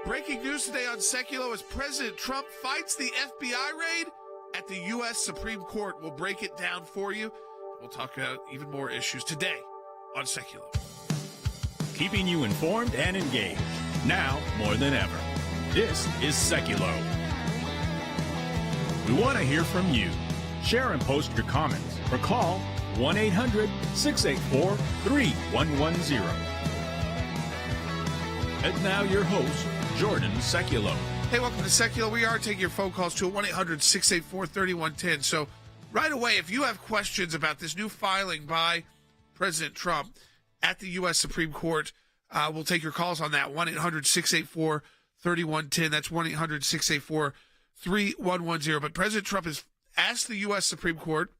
Breaking news today on Sekulow as President Trump fights the FBI raid at the U.S. Supreme Court. We'll break it down for you. We'll talk about even more issues today on Sekulow. Keeping you informed and engaged, now more than ever. This is Sekulow. We want to hear from you. Share and post your comments or call 1-800-684-3110. And now your host, Jordan Sekulow. Hey, welcome to Sekulow. We are taking your phone calls to 1-800-684-3110. So right away, if you have questions about this new filing by President Trump at the U.S. Supreme Court, we'll take your calls on that. 1-800-684-3110. That's 1-800-684-3110. But President Trump has asked the U.S. Supreme Court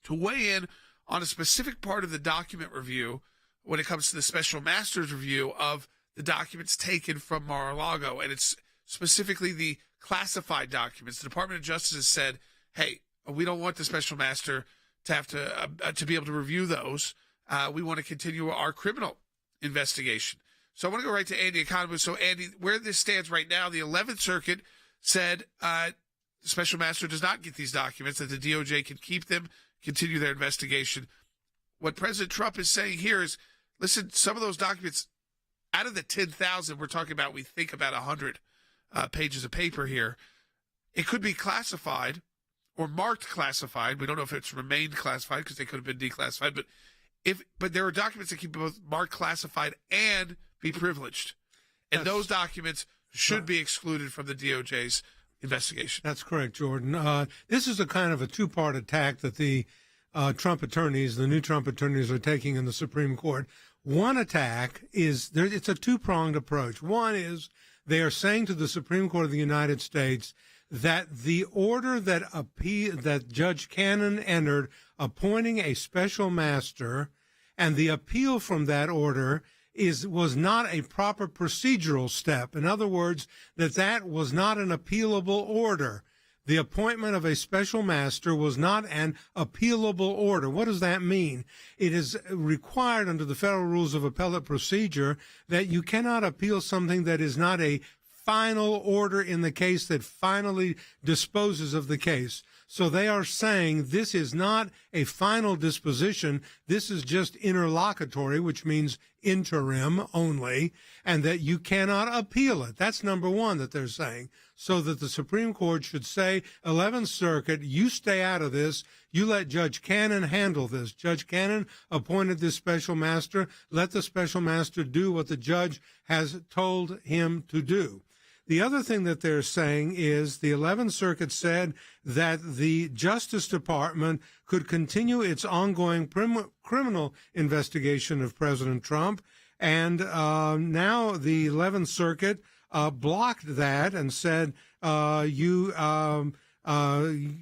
to weigh in on a specific part of the document review when it comes to the special master's review of the documents taken from Mar-a-Lago. And it's specifically the classified documents. The Department of Justice has said, hey, we don't want the special master to have to be able to review those. We want to continue our criminal investigation. So I want to go right to Andy, economist. So, Andy, where this stands right now, the 11th Circuit said the special master does not get these documents, that the DOJ can keep them, continue their investigation. What President Trump is saying here is, listen, some of those documents, out of the 10,000, we're talking about, we think about 100 pages of paper here. It could be classified or marked classified. We don't know if it's remained classified because they could have been declassified. But there are documents that can be both marked classified and be privileged. And those documents should be excluded from the DOJ's investigation. That's correct, Jordan. This is a kind of a two-part attack that the Trump attorneys, the new Trump attorneys, are taking in the Supreme Court. One attack is, it's a two-pronged approach. One is they are saying to the Supreme Court of the United States that the order that Judge Cannon entered appointing a special master and the appeal from that order was not a proper procedural step. In other words, that was not an appealable order. The appointment of a special master was not an appealable order. What does that mean? It is required under the Federal Rules of Appellate Procedure that you cannot appeal something that is not a final order in the case that finally disposes of the case. So they are saying this is not a final disposition. This is just interlocutory, which means interim only, and that you cannot appeal it. That's number one that they're saying. So that the Supreme Court should say, 11th Circuit, you stay out of this. You let Judge Cannon handle this. Judge Cannon appointed this special master. Let the special master do what the judge has told him to do. The other thing that they're saying is the 11th Circuit said that the Justice Department could continue its ongoing criminal investigation of President Trump. And now the 11th Circuit blocked that and said you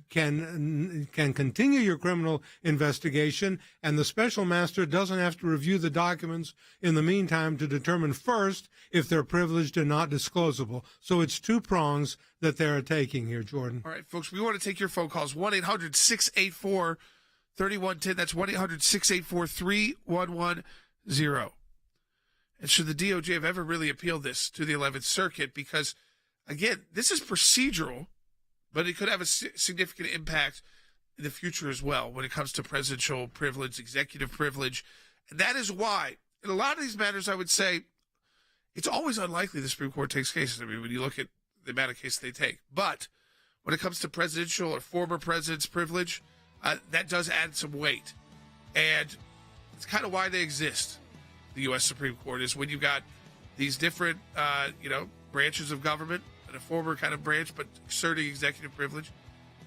can continue your criminal investigation, and the special master doesn't have to review the documents in the meantime to determine first if they're privileged and not disclosable. So it's two prongs that they're taking here, Jordan. All right, folks, we want to take your phone calls. 1-800-684-3110. That's 1-800-684-3110. And should the DOJ have ever really appealed this to the 11th Circuit? Because, again, this is procedural, but it could have a significant impact in the future as well when it comes to presidential privilege, executive privilege. And that is why, in a lot of these matters, I would say it's always unlikely the Supreme Court takes cases. I mean, when you look at the amount of cases they take. But when it comes to presidential or former president's privilege, that does add some weight. And it's kind of why they exist, the U.S. Supreme Court, is when you've got these different, branches of government, and a former kind of branch, but asserting executive privilege,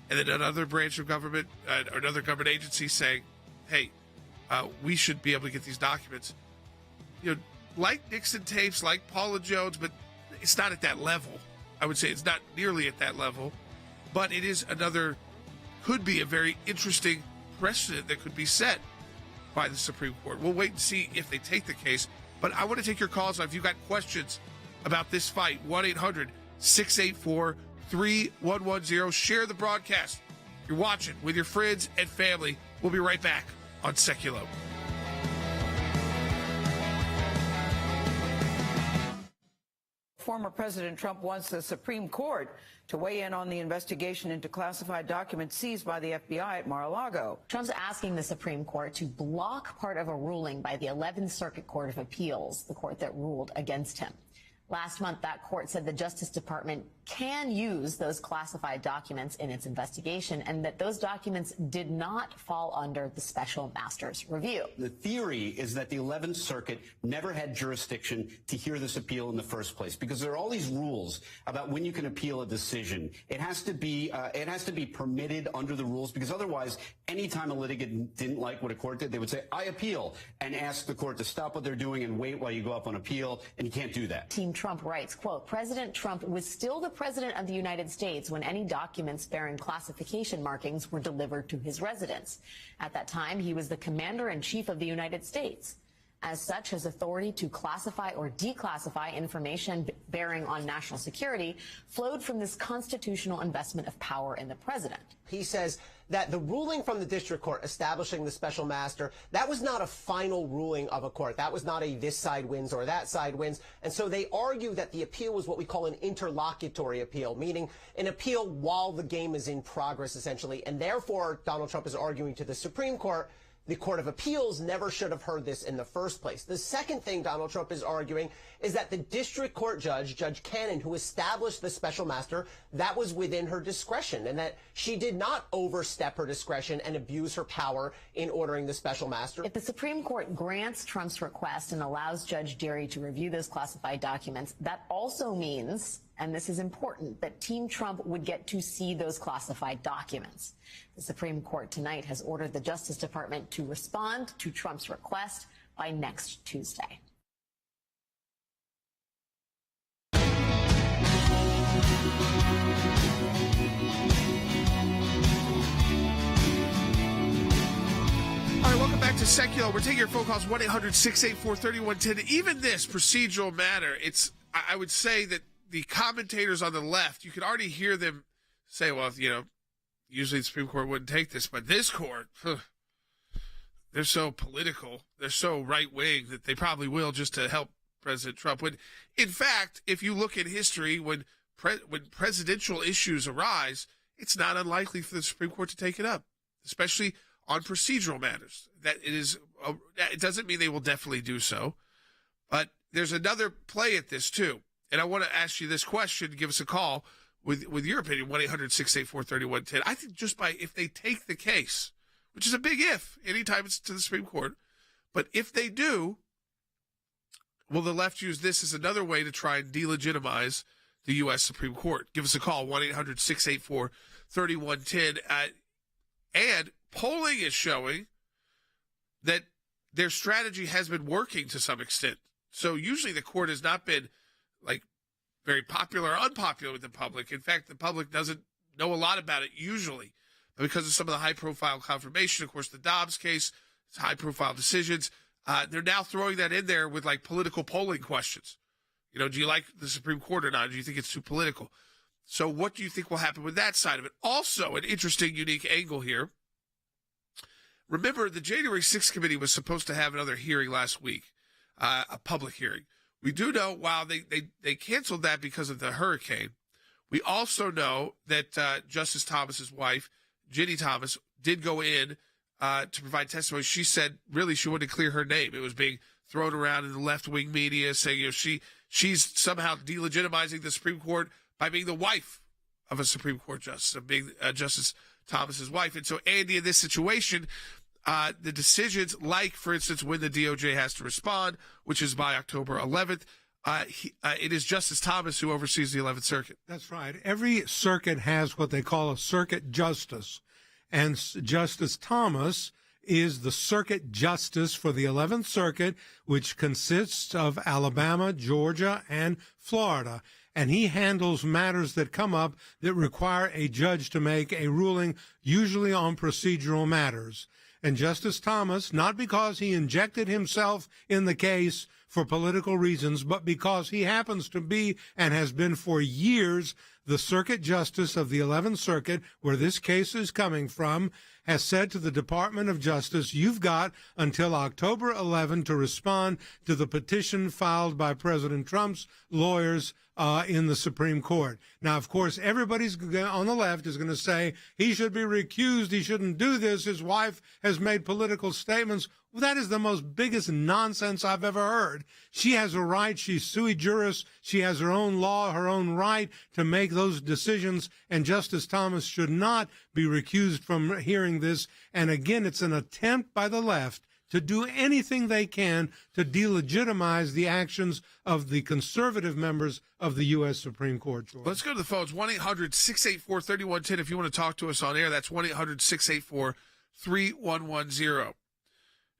and then another branch of government, or another government agency saying, hey, we should be able to get these documents. Like Nixon tapes, like Paula Jones, but it's not at that level. I would say it's not nearly at that level, but it is could be a very interesting precedent that could be set by the Supreme Court. We'll wait and see if they take the case, but I want to take your calls if you've got questions about this fight. 1-800-684-3110. Share the broadcast. You're watching with your friends and family. We'll be right back on Sekulow. Former President Trump wants the Supreme Court to weigh in on the investigation into classified documents seized by the FBI at Mar-a-Lago. Trump's asking the Supreme Court to block part of a ruling by the 11th Circuit Court of Appeals, the court that ruled against him. Last month, that court said the Justice Department can use those classified documents in its investigation and that those documents did not fall under the special master's review. The theory is that the 11th Circuit never had jurisdiction to hear this appeal in the first place because there are all these rules about when you can appeal a decision. It has to be permitted under the rules because otherwise, anytime a litigant didn't like what a court did, they would say, I appeal, and ask the court to stop what they're doing and wait while you go up on appeal, and you can't do that. Team Trump writes, quote, President Trump was still the president of the United States when any documents bearing classification markings were delivered to his residence. At that time, he was the commander-in-chief of the United States. As such, his authority to classify or declassify information bearing on national security flowed from this constitutional investment of power in the president. He says that the ruling from the district court establishing the special master, that was not a final ruling of a court. That was not a this side wins or that side wins. And so they argue that the appeal was what we call an interlocutory appeal, meaning an appeal while the game is in progress, essentially. And therefore, Donald Trump is arguing to the Supreme Court, the Court of Appeals never should have heard this in the first place. The second thing Donald Trump is arguing is that the district court judge, Judge Cannon, who established the special master, that was within her discretion and that she did not overstep her discretion and abuse her power in ordering the special master. If the Supreme Court grants Trump's request and allows Judge Dearie to review those classified documents, that also means, and this is important, that Team Trump would get to see those classified documents. The Supreme Court tonight has ordered the Justice Department to respond to Trump's request by next Tuesday. All right, welcome back to Sekulow. We're taking your phone calls, 1-800-684-3110. Even this procedural matter, I would say that the commentators on the left, you could already hear them say, well, usually the Supreme Court wouldn't take this, but this court, they're so political, they're so right-wing that they probably will just to help President Trump. When, in fact, if you look at history, when presidential issues arise, it's not unlikely for the Supreme Court to take it up, especially on procedural matters. It doesn't mean they will definitely do so, but there's another play at this too. And I want to ask you this question. Give us a call with your opinion, 1-800-684-3110. I think just if they take the case, which is a big if, anytime it's to the Supreme Court, but if they do, will the left use this as another way to try and delegitimize the U.S. Supreme Court? Give us a call, 1-800-684-3110. And polling is showing that their strategy has been working to some extent. So usually the court has not been very popular or unpopular with the public. In fact, the public doesn't know a lot about it usually, but because of some of the high-profile confirmation, of course, the Dobbs case, it's high-profile decisions. They're now throwing that in there with political polling questions. Do you like the Supreme Court or not? Do you think it's too political? So what do you think will happen with that side of it? Also, an interesting, unique angle here. Remember, the January 6th committee was supposed to have another hearing last week, a public hearing. We do know, while they canceled that because of the hurricane, we also know that Justice Thomas's wife, Ginny Thomas, did go in to provide testimony. She said, really, she wanted to clear her name. It was being thrown around in the left-wing media, saying she's somehow delegitimizing the Supreme Court by being the wife of a Supreme Court justice, of being Justice Thomas's wife. And so, Andy, in this situation, the decisions, for instance, when the DOJ has to respond, which is by October 11th, it is Justice Thomas who oversees the 11th Circuit. That's right. Every circuit has what they call a circuit justice, and Justice Thomas is the circuit justice for the 11th Circuit, which consists of Alabama, Georgia, and Florida. And he handles matters that come up that require a judge to make a ruling, usually on procedural matters. And Justice Thomas, not because he injected himself in the case for political reasons, but because he happens to be and has been for years the circuit justice of the 11th Circuit, where this case is coming from, has said to the Department of Justice, you've got until October 11 to respond to the petition filed by President Trump's lawyers in the Supreme Court. Now, of course, everybody's on the left is going to say he should be recused. He shouldn't do this. His wife has made political statements. Well, that is the most biggest nonsense I've ever heard. She has a right. She's sui juris. She has her own law, her own right to make those decisions. And Justice Thomas should not be recused from hearing this. And again, it's an attempt by the left to do anything they can to delegitimize the actions of the conservative members of the U.S. Supreme Court. George. Let's go to the phones. 1-800-684-3110. If you want to talk to us on air, that's 1-800-684-3110.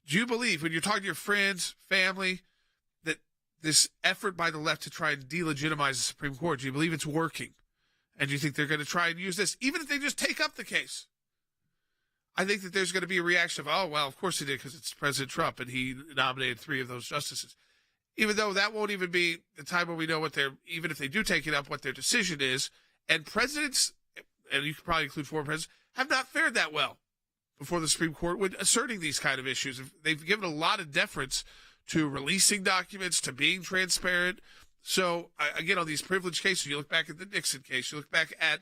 Do you believe, when you're talking to your friends, family, that this effort by the left to try and delegitimize the Supreme Court, do you believe it's working? And do you think they're going to try and use this, even if they just take up the case? I think that there's going to be a reaction of, oh, well, of course he did because it's President Trump and he nominated 3 of those justices. Even though that won't even be the time when we know what even if they do take it up, what their decision is. And presidents, and you could probably include former presidents, have not fared that well before the Supreme Court when asserting these kind of issues. They've given a lot of deference to releasing documents, to being transparent. So, again, on these privileged cases, you look back at the Nixon case, you look back at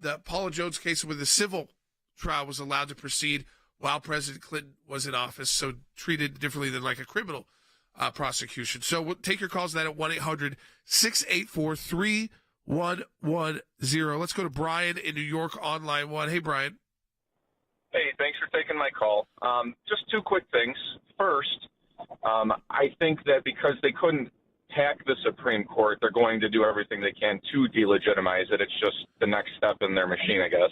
the Paula Jones case where the civil trial was allowed to proceed while President Clinton was in office, so treated differently than like a criminal prosecution. So we'll take your calls on that at 1-800-684-3110. Let's go to Brian in New York on line 1. Hey, Brian. Hey, thanks for taking my call. Just 2 quick things. First, I think that because they couldn't hack the Supreme Court, they're going to do everything they can to delegitimize it. It's just the next step in their machine, I guess.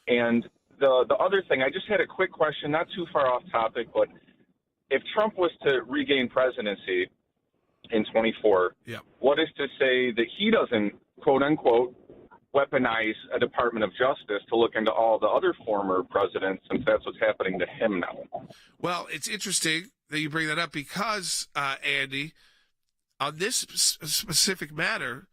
And the other thing, I just had a quick question, not too far off topic, but if Trump was to regain presidency in 24, what is to say that he doesn't, quote unquote, weaponize a Department of Justice to look into all the other former presidents, since that's what's happening to him now? Well, it's interesting that you bring that up because, Andy, on this specific matter,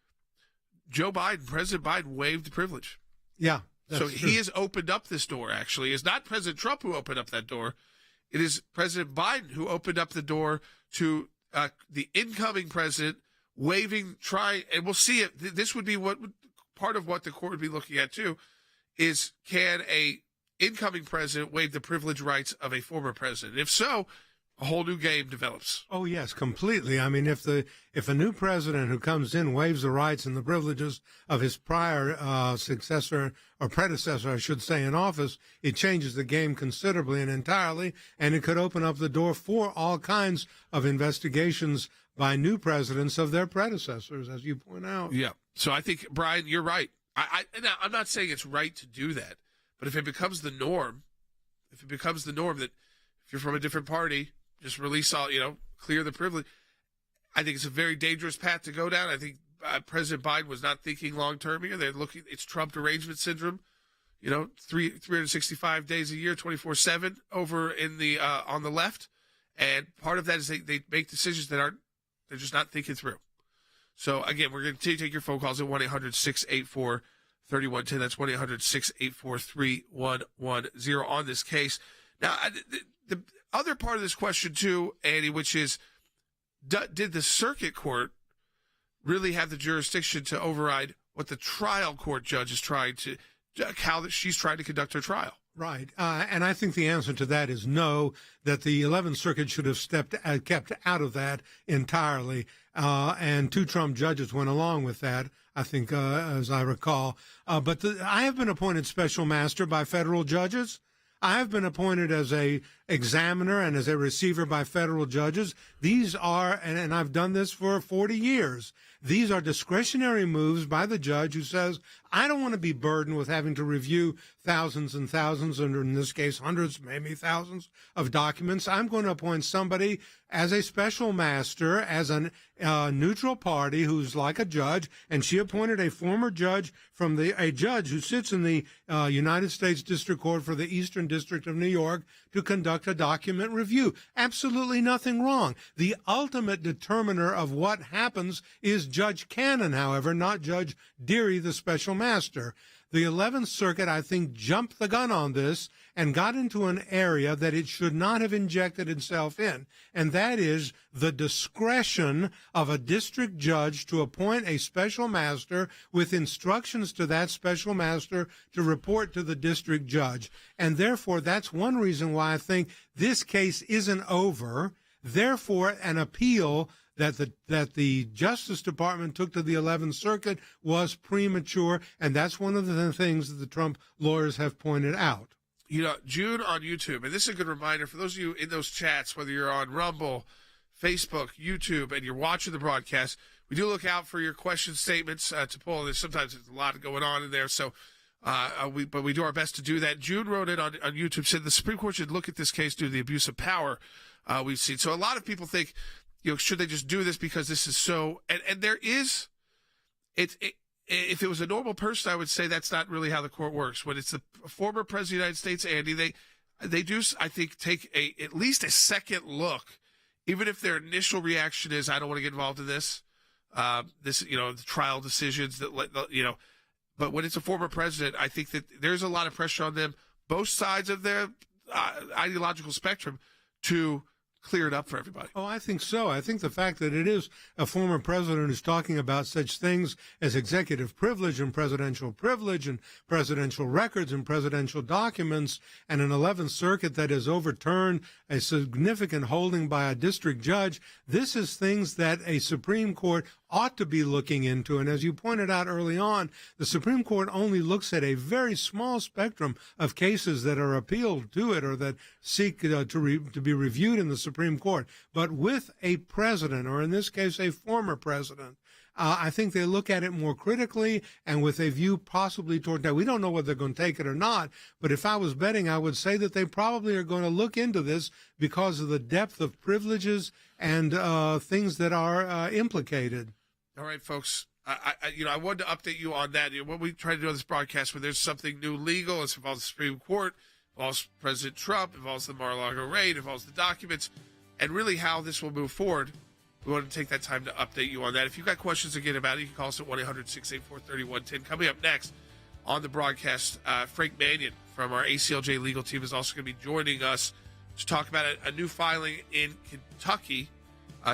President Biden waived the privilege. Yeah. So he has opened up this door, actually. It's not President Trump who opened up that door. It is President Biden who opened up the door to the incoming president waiving, and we'll see it. This would be part of what the court would be looking at, too, is can a incoming president waive the privilege rights of a former president? If so, a whole new game develops. Oh, yes, completely. I mean, if a new president who comes in waives the rights and the privileges of his prior successor or predecessor, I should say, in office, it changes the game considerably and entirely, and it could open up the door for all kinds of investigations by new presidents of their predecessors, as you point out. Yeah. So I think, Brian, you're right. I'm not saying it's right to do that, but if it becomes the norm, that if you're from a different party, just release all, clear the privilege. I think it's a very dangerous path to go down. I think President Biden was not thinking long term here. It's Trump derangement syndrome, 365 days a year, 24/7 over in the on the left, and part of that is they make decisions that they're just not thinking through. So again, we're going to take your phone calls at 1-800-684-3110. That's 1-800-684-3110 on this case. Now, the other part of this question, too, Andy, which is, did the circuit court really have the jurisdiction to override what the trial court judge is how she's trying to conduct her trial? Right. And I think the answer to that is no, that the 11th Circuit should have kept out of that entirely. And 2 Trump judges went along with that, I think, as I recall. But I have been appointed special master by federal judges. I have been appointed as a examiner and as a receiver by federal judges. These are, and I've done this for 40 years, these are discretionary moves by the judge who says, I don't want to be burdened with having to review thousands and thousands, and in this case, hundreds, maybe thousands of documents. I'm going to appoint somebody as a special master, as a neutral party who's like a judge, and she appointed a former judge a judge who sits in the United States District Court for the Eastern District of New York to conduct a document review. Absolutely nothing wrong. The ultimate determiner of what happens is Judge Cannon, however, not Judge Deary, the special master. The 11th Circuit, I think, jumped the gun on this and got into an area that it should not have injected itself in, and that is the discretion of a district judge to appoint a special master with instructions to that special master to report to the district judge. And therefore, that's one reason why I think this case isn't over. Therefore, an appeal that the Justice Department took to the 11th Circuit was premature, and that's one of the things that the Trump lawyers have pointed out. You know, June on YouTube, and this is a good reminder for those of you in those chats, whether you're on Rumble, Facebook, YouTube, and you're watching the broadcast, we do look out for your question statements to pull. There's sometimes there's a lot going on in there, so but we do our best to do that. June wrote it on YouTube, said the Supreme Court should look at this case due to the abuse of power we've seen. So a lot of people think, you know, should they just do this because this is so? And there is, if it was a normal person, I would say that's not really how the court works. When it's the former president of the United States, Andy, they do, I think, take at least a second look, even if their initial reaction is, I don't want to get involved in this, the trial decisions that, you know, but when it's a former president, I think that there's a lot of pressure on them, both sides of their ideological spectrum, to clear it up for everybody. Oh, I think so. I think the fact that it is a former president who's talking about such things as executive privilege and presidential records and presidential documents, and an 11th Circuit that has overturned a significant holding by a district judge, this is things that a Supreme Court ought to be looking into. And as you pointed out early on, the Supreme Court only looks at a very small spectrum of cases that are appealed to it or that seek to be reviewed in the Supreme Court. But with a president, or in this case, a former president, I think they look at it more critically and with a view possibly toward that. We don't know whether they're going to take it or not, but if I was betting, I would say that they probably are going to look into this because of the depth of privileges and things that are implicated. All right, folks. I wanted to update you on that. What we try to do on this broadcast, when there's something new legal, it involves the Supreme Court, involves President Trump, involves the Mar-a-Lago raid, involves the documents, and really how this will move forward. We want to take that time to update you on that. If you've got questions again about it, you can call us at 1-800-684-3110. Coming up next on the broadcast, Frank Mannion from our ACLJ legal team is also going to be joining us to talk about a new filing in Kentucky,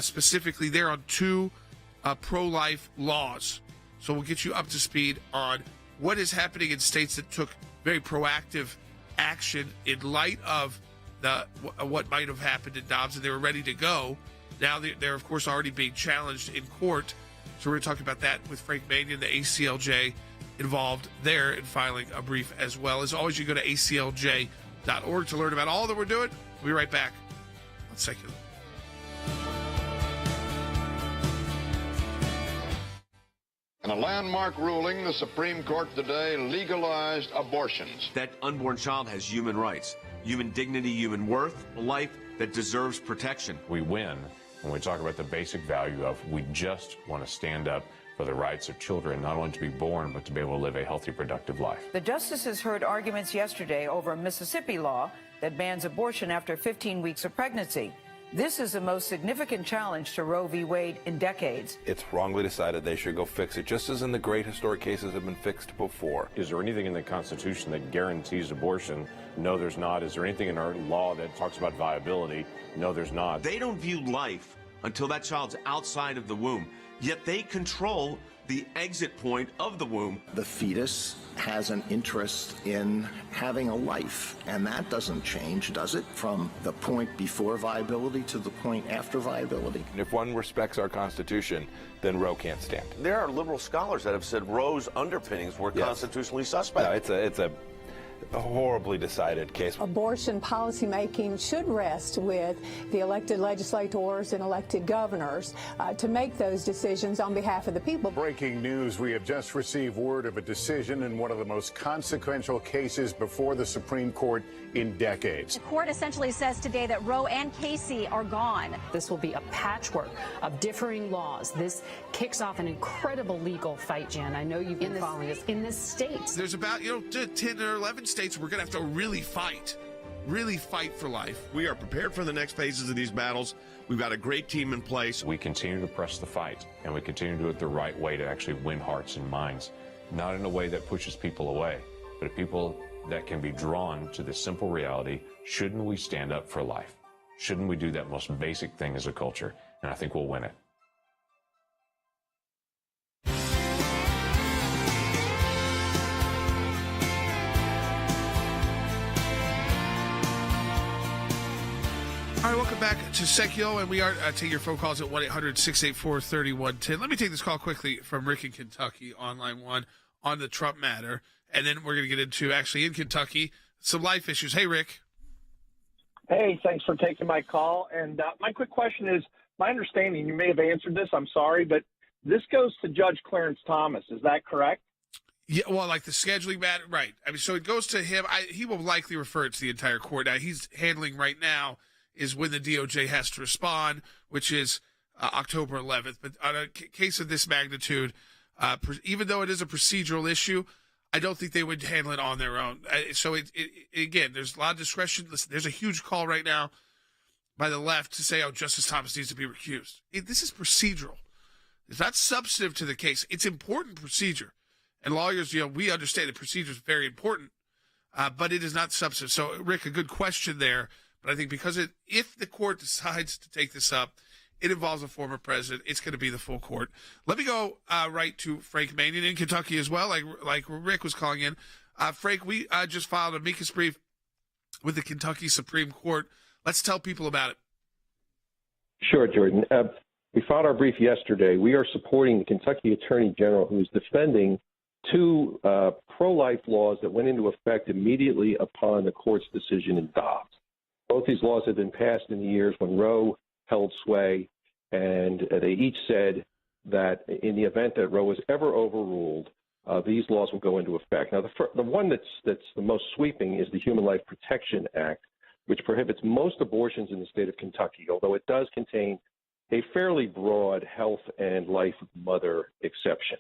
specifically there on two pro-life laws. So we'll get you up to speed on what is happening in states that took very proactive action in light of what might have happened in Dobbs, and they were ready to go. Now they're of course, already being challenged in court. So we're going to talk about that with Frank Mannion, the ACLJ, involved there in filing a brief as well. As always, you go to aclj.org to learn about all that we're doing. We'll be right back on Sekulow. In a landmark ruling, the Supreme Court today legalized abortions. That unborn child has human rights, human dignity, human worth, a life that deserves protection. We win when we talk about the basic value of we just want to stand up for the rights of children, not only to be born, but to be able to live a healthy, productive life. The justices heard arguments yesterday over a Mississippi law that bans abortion after 15 weeks of pregnancy. This is the most significant challenge to Roe v. Wade in decades. It's wrongly decided they should go fix it, just as in the great historic cases have been fixed before. Is there anything in the Constitution that guarantees abortion? No, there's not. Is there anything in our law that talks about viability? No, there's not. They don't view life until that child's outside of the womb, yet they control the exit point of the womb. The fetus has an interest in having a life, and that doesn't change, does it? From the point before viability to the point after viability. If one respects our Constitution, then Roe can't stand. There are liberal scholars that have said Roe's underpinnings were constitutionally suspect. No, it's a horribly decided case. Abortion policymaking should rest with the elected legislators and elected governors to make those decisions on behalf of the people. Breaking news, we have just received word of a decision in one of the most consequential cases before the Supreme Court in decades. The court essentially says today that Roe and Casey are gone. This will be a patchwork of differing laws. This kicks off an incredible legal fight, Jan. I know you've been following this in this state. There's about 10 or 11 states we're going to have to really fight for life. We are prepared for the next phases of these battles. We've got a great team in place. We continue to press the fight, and we continue to do it the right way to actually win hearts and minds. not in a way that pushes people away, but people that can be drawn to the simple reality, shouldn't we stand up for life? Shouldn't we do that most basic thing as a culture? And I think we'll win it. All right, welcome back to Sekulow, and we are taking your phone calls at 1-800-684-3110. Let me take this call quickly from Rick in Kentucky on line one on the Trump matter, and then we're going to get into, actually, in Kentucky, some life issues. Hey, Rick. Hey, thanks for taking my call. And my quick question is, my understanding, you may have answered this, I'm sorry, but this goes to Judge Clarence Thomas. Is that correct? Yeah, well, like the scheduling matter, right. I mean, so it goes to him. He will likely refer it to the entire court. Now, he's handling right now is when the DOJ has to respond, which is October 11th. But on a case of this magnitude, even though it is a procedural issue, I don't think they would handle it on their own. So, again, there's a lot of discretion. Listen, there's a huge call right now by the left to say, Justice Thomas needs to be recused. This is procedural. It's not substantive to the case. It's important procedure. And lawyers, we understand that procedure is very important, but it is not substantive. So, Rick, a good question there. But I think because if the court decides to take this up, it involves a former president. It's going to be the full court. Let me go right to Frank Manion in Kentucky as well, like Rick was calling in. Frank, we just filed a amicus brief with the Kentucky Supreme Court. Let's tell people about it. Sure, Jordan. We filed our brief yesterday. We are supporting the Kentucky Attorney General, who is defending two pro-life laws that went into effect immediately upon the court's decision in Dobbs. Both these laws have been passed in the years when Roe held sway, and they each said that in the event that Roe was ever overruled, these laws will go into effect. Now, the one that's the most sweeping is the Human Life Protection Act, which prohibits most abortions in the state of Kentucky, although it does contain a fairly broad health and life of mother exception,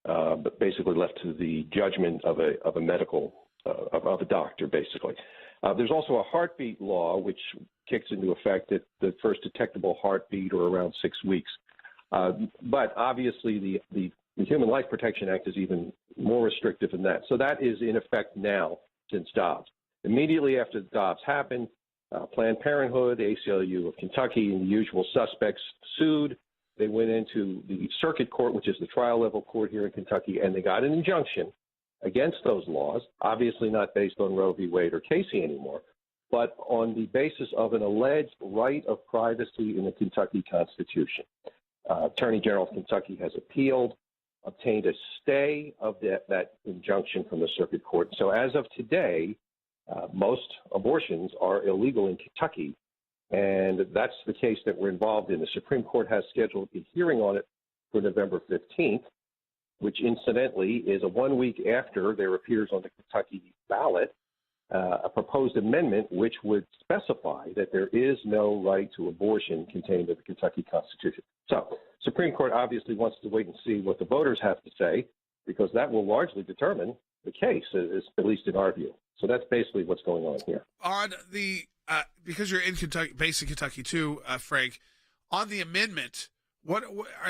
but basically left to the judgment of a medical of a doctor, basically. There's also a heartbeat law, which kicks into effect at the first detectable heartbeat or around 6 weeks. But obviously, the Human Life Protection Act is even more restrictive than that. So that is in effect now since Dobbs. Immediately after Dobbs happened, Planned Parenthood, the ACLU of Kentucky, and the usual suspects sued. They went into the circuit court, which is the trial level court here in Kentucky, and they got an injunction against those laws, obviously not based on Roe v. Wade or Casey anymore, but on the basis of an alleged right of privacy in the Kentucky Constitution. Attorney General of Kentucky has appealed, obtained a stay of that injunction from the circuit court. So as of today, most abortions are illegal in Kentucky, and that's the case that we're involved in. The Supreme Court has scheduled a hearing on it for November 15th. Which incidentally is 1 week after there appears on the Kentucky ballot a proposed amendment which would specify that there is no right to abortion contained in the Kentucky Constitution. So Supreme Court obviously wants to wait and see what the voters have to say, because that will largely determine the case, at least in our view. So that's basically what's going on here. On the because you're in Kentucky, based in Kentucky too, Frank, on the amendment, What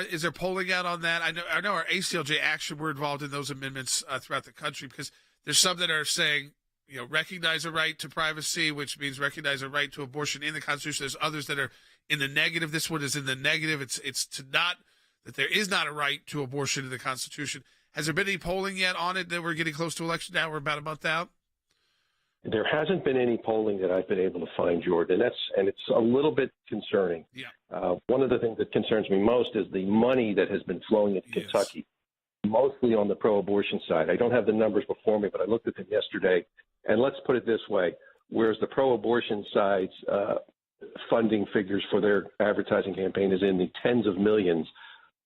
is there polling out on that? I know our ACLJ Action, we're involved in those amendments throughout the country, because there's some that are saying, recognize a right to privacy, which means recognize a right to abortion in the Constitution. There's others that are in the negative. This one is in the negative. It's to not that there is not a right to abortion in the Constitution. Has there been any polling yet on it? That we're getting close to election now. We're about a month out. There hasn't been any polling that I've been able to find, Jordan, and it's a little bit concerning. Yeah. One of the things that concerns me most is the money that has been flowing into Kentucky, mostly on the pro-abortion side. I don't have the numbers before me, but I looked at them yesterday. And let's put it this way, whereas the pro-abortion side's funding figures for their advertising campaign is in the tens of millions,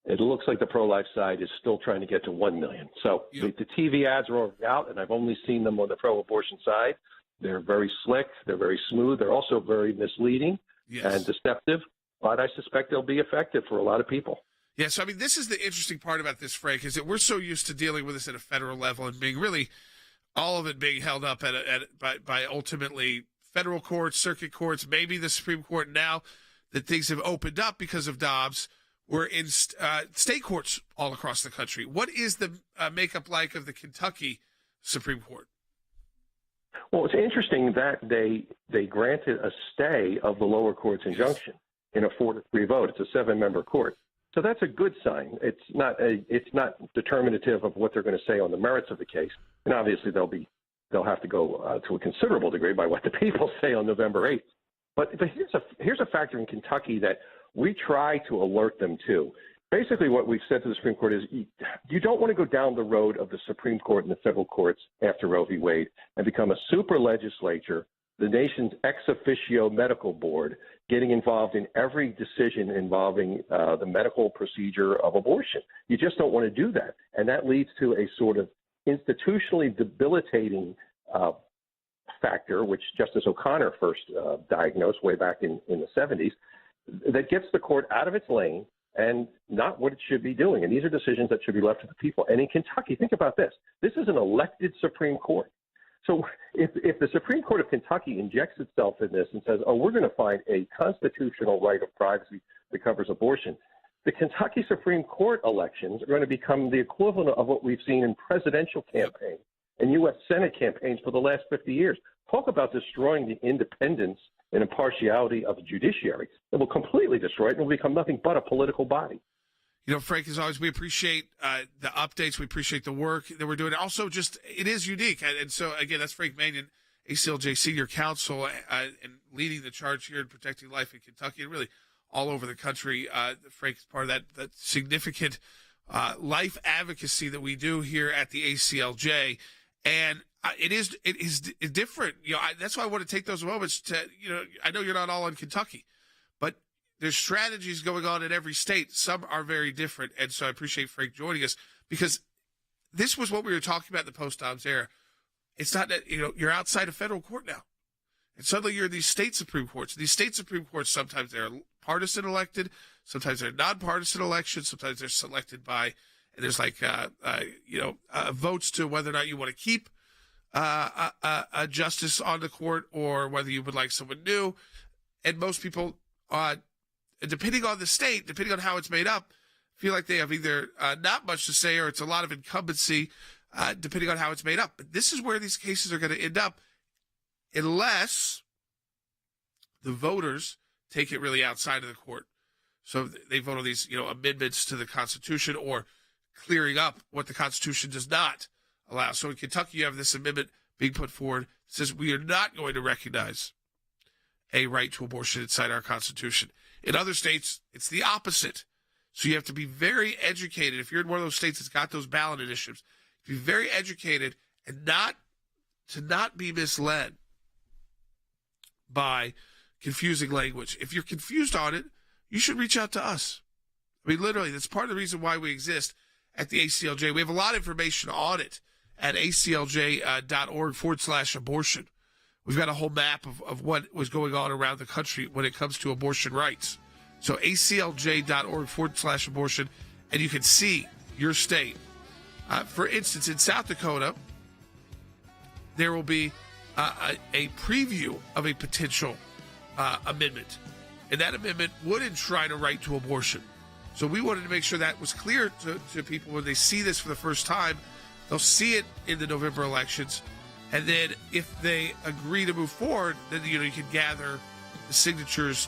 it looks like the pro-life side is still trying to get to 1 million. So the TV ads are already out, and I've only seen them on the pro-abortion side. They're very slick. They're very smooth. They're also very misleading and deceptive, but I suspect they'll be effective for a lot of people. Yeah, so, I mean, this is the interesting part about this, Frank, is that we're so used to dealing with this at a federal level and being really all of it being held up by ultimately federal courts, circuit courts, maybe the Supreme Court now that things have opened up because of Dobbs. We're in state courts all across the country. What is the makeup like of the Kentucky Supreme Court? Well, it's interesting that they granted a stay of the lower court's injunction in a 4-3 vote. It's a 7-member court. So that's a good sign. It's not determinative of what they're going to say on the merits of the case. And obviously they'll have to go to a considerable degree by what the people say on November 8th. But here's a factor in Kentucky that we try to alert them to. Basically, what we've said to the Supreme Court is you don't want to go down the road of the Supreme Court and the federal courts after Roe v. Wade and become a super legislature, the nation's ex officio medical board, getting involved in every decision involving the medical procedure of abortion. You just don't want to do that. And that leads to a sort of institutionally debilitating factor, which Justice O'Connor first diagnosed way back in the 70s, that gets the court out of its lane and not what it should be doing. And these are decisions that should be left to the people. And in Kentucky, think about this. This is an elected Supreme Court. So if the Supreme Court of Kentucky injects itself in this and says, oh, we're going to find a constitutional right of privacy that covers abortion, the Kentucky Supreme Court elections are going to become the equivalent of what we've seen in presidential campaigns and U.S. Senate campaigns for the last 50 years. Talk about destroying the independence and impartiality of the judiciary. It will completely destroy it and it will become nothing but a political body. You know, Frank, as always, we appreciate the updates. We appreciate the work that we're doing. Also, just it is unique. And so, again, that's Frank Manion, ACLJ Senior Counsel, and leading the charge here in protecting life in Kentucky and really all over the country. Frank is part of that significant life advocacy that we do here at the ACLJ. And it is different. You know, that's why I want to take those moments to, you know, I know you're not all in Kentucky, but there's strategies going on in every state. Some are very different. And so I appreciate Frank joining us because this was what we were talking about in the post-Dobbs era. It's not that, you know, you're outside of federal court now. And suddenly you're in these state Supreme Courts. These state Supreme Courts, sometimes they're partisan elected. Sometimes they're nonpartisan elections. Sometimes they're selected by, and there's like, votes to whether or not you want to keep a justice on the court or whether you would like someone new. And most people, depending on the state, depending on how it's made up, feel like they have either not much to say or it's a lot of incumbency, depending on how it's made up. But this is where these cases are going to end up unless the voters take it really outside of the court. So they vote on these, amendments to the Constitution or clearing up what the Constitution does not allow. So in Kentucky, you have this amendment being put forward that says we are not going to recognize a right to abortion inside our Constitution. In other states, it's the opposite. So you have to be very educated. If you're in one of those states that's got those ballot initiatives, be very educated and not be misled by confusing language. If you're confused on it, you should reach out to us. I mean, literally, that's part of the reason why we exist at the ACLJ. We have a lot of information on it at aclj.org/abortion. We've got a whole map of what was going on around the country when it comes to abortion rights. So aclj.org/abortion, and you can see your state. For instance, in South Dakota, there will be a preview of a potential amendment. And that amendment would enshrine a right to abortion. So we wanted to make sure that was clear to people when they see this for the first time. They'll see it in the November elections. And then if they agree to move forward, then you can gather the signatures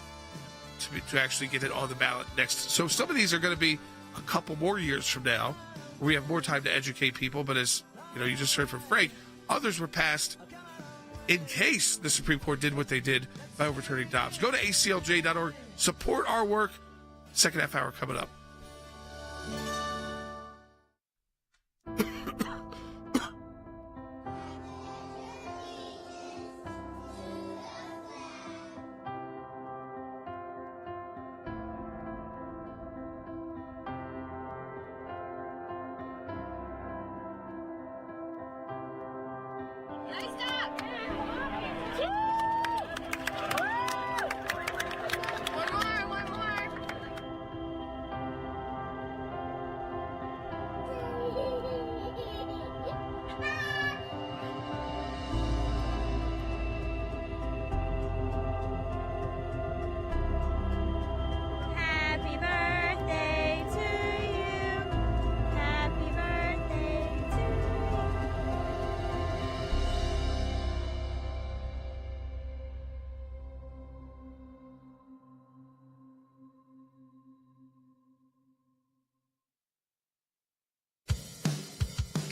to actually get it on the ballot next. So some of these are going to be a couple more years from now, where we have more time to educate people. But as you just heard from Frank, others were passed in case the Supreme Court did what they did by overturning Dobbs. Go to aclj.org. Support our work. Second half hour coming up.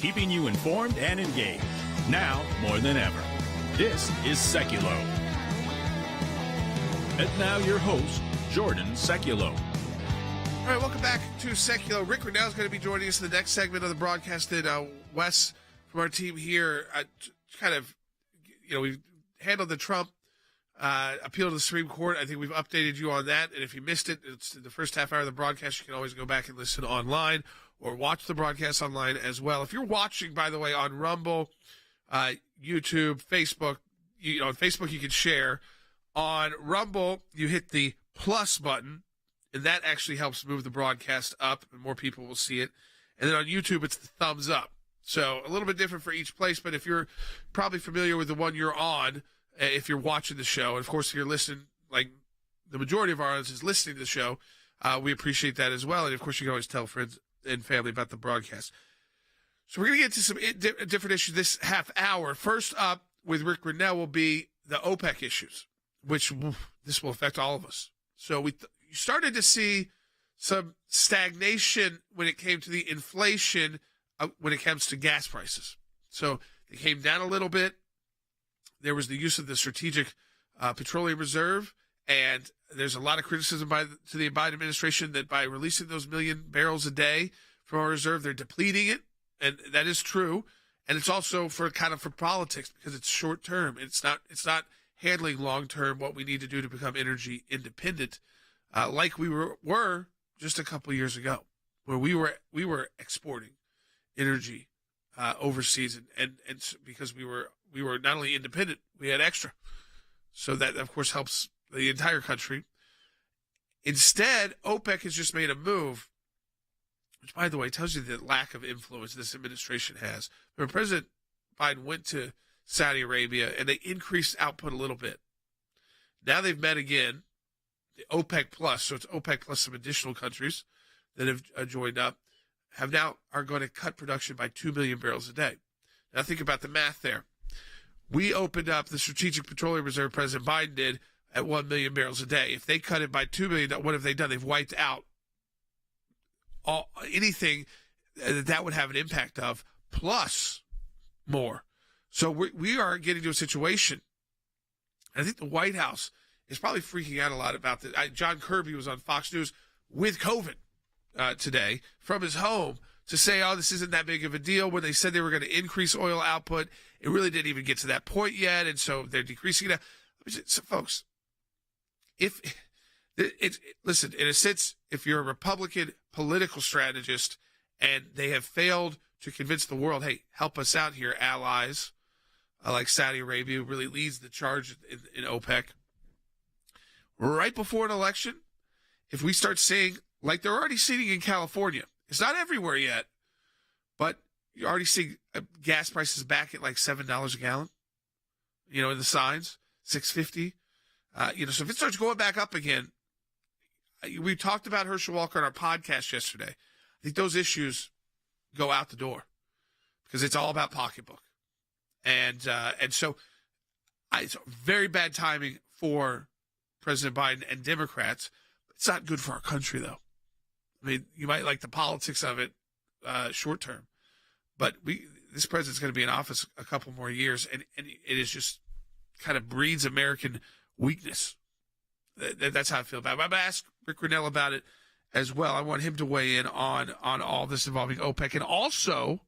keeping you informed and engaged. Now more than ever. This is Sekulow. And now your host, Jordan Sekulow. All right, welcome back to Sekulow. Rick Renell is going to be joining us in the next segment of the broadcast. And Wes from our team here we've handled the Trump appeal to the Supreme Court. I think we've updated you on that. And if you missed it, it's the first half hour of the broadcast. You can always go back and listen online or watch the broadcast online as well. If you're watching, by the way, on Rumble, YouTube, Facebook, on Facebook you can share. On Rumble, you hit the plus button, and that actually helps move the broadcast up, and more people will see it. And then on YouTube, it's the thumbs up. So a little bit different for each place, but if you're probably familiar with the one you're on, if you're watching the show, and of course if you're listening, like the majority of our audience is listening to the show, we appreciate that as well. And of course you can always tell friends and family about the broadcast. So we're going to get to some different issues this half hour. First up with Rick Renell will be the OPEC issues, which this will affect all of us. So you started to see some stagnation when it came to the inflation when it comes to gas prices. So they came down a little bit. There was the use of the Strategic Petroleum Reserve, and there's a lot of criticism to the Biden administration that by releasing those 1 million barrels a day from our reserve, they're depleting it, and that is true. And it's also for politics because it's short term. It's not handling long term what we need to do to become energy independent, like we were just a couple years ago, where we were exporting energy overseas, and because we were not only independent, we had extra. So that, of course, helps the entire country. Instead, OPEC has just made a move, which, by the way, tells you the lack of influence this administration has. When President Biden went to Saudi Arabia, and they increased output a little bit. Now they've met again, the OPEC Plus, so it's OPEC plus some additional countries that have joined up, are going to cut production by 2 million barrels a day. Now think about the math there. We opened up the Strategic Petroleum Reserve, President Biden did, at 1 million barrels a day. If they cut it by 2 million, what have they done? They've wiped out anything that would have an impact of, plus more. So we are getting to a situation, I think the White House is probably freaking out a lot about this. John Kirby was on Fox News with COVID today from his home to say, oh, this isn't that big of a deal. When they said they were going to increase oil output, it really didn't even get to that point yet, and so they're decreasing it. So, folks, listen, in a sense, if you're a Republican political strategist and they have failed to convince the world, hey, help us out here, allies, like Saudi Arabia, who really leads the charge in OPEC. Right before an election, if we start seeing, like they're already seeing in California, it's not everywhere yet, but you're already seeing gas prices back at like $7 a gallon, in the signs, $6.50. So if it starts going back up again, we talked about Herschel Walker on our podcast yesterday. I think those issues go out the door because it's all about pocketbook. And so it's very bad timing for President Biden and Democrats. It's not good for our country, though. I mean, you might like the politics of it short term, but this president's going to be in office a couple more years, and it is just kind of breeds American weakness. That's how I feel about it. But I'm going to ask Rick Renell about it as well. I want him to weigh in on all this involving OPEC, and also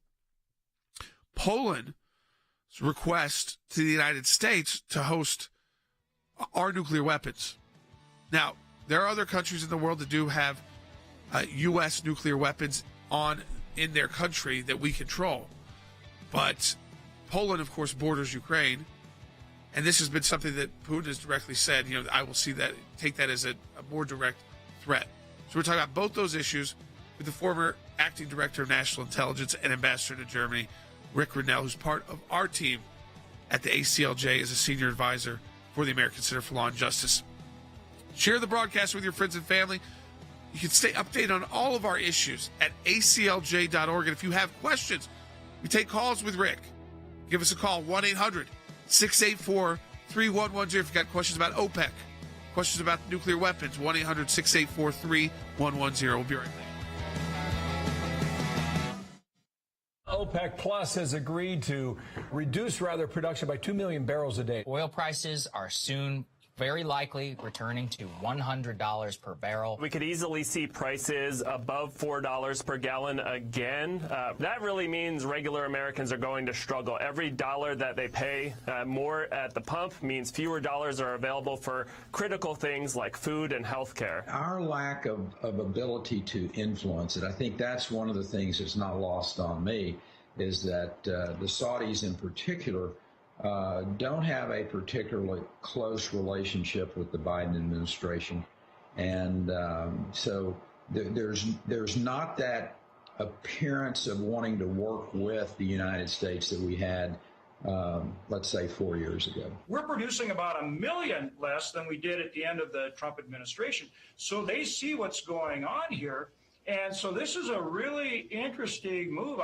Poland's request to the United States to host our nuclear weapons. Now, there are other countries in the world that do have U.S. nuclear weapons in their country that we control. But Poland, of course, borders Ukraine. And this has been something that Putin has directly said, I will take that as a more direct threat. So we're talking about both those issues with the former acting director of national intelligence and ambassador to Germany, Rick Renell, who's part of our team at the ACLJ as a senior advisor for the American Center for Law and Justice. Share the broadcast with your friends and family. You can stay updated on all of our issues at aclj.org. And if you have questions, we take calls with Rick. Give us a call, 1-800-684-3110. If you've got questions about OPEC, questions about nuclear weapons, 1-800-684-3110. We'll be right back. OPEC Plus has agreed to reduce production by 2 million barrels a day. Oil prices are soon very likely returning to $100 per barrel. We could easily see prices above $4 per gallon again. That really means regular Americans are going to struggle. Every dollar that they pay more at the pump means fewer dollars are available for critical things like food and health care. Our lack of ability to influence it, I think that's one of the things that's not lost on me, is that the Saudis in particular don't have a particularly close relationship with the Biden administration. And so there's not that appearance of wanting to work with the United States that we had, let's say, 4 years ago. We're producing about 1 million less than we did at the end of the Trump administration. So they see what's going on here. And so this is a really interesting move.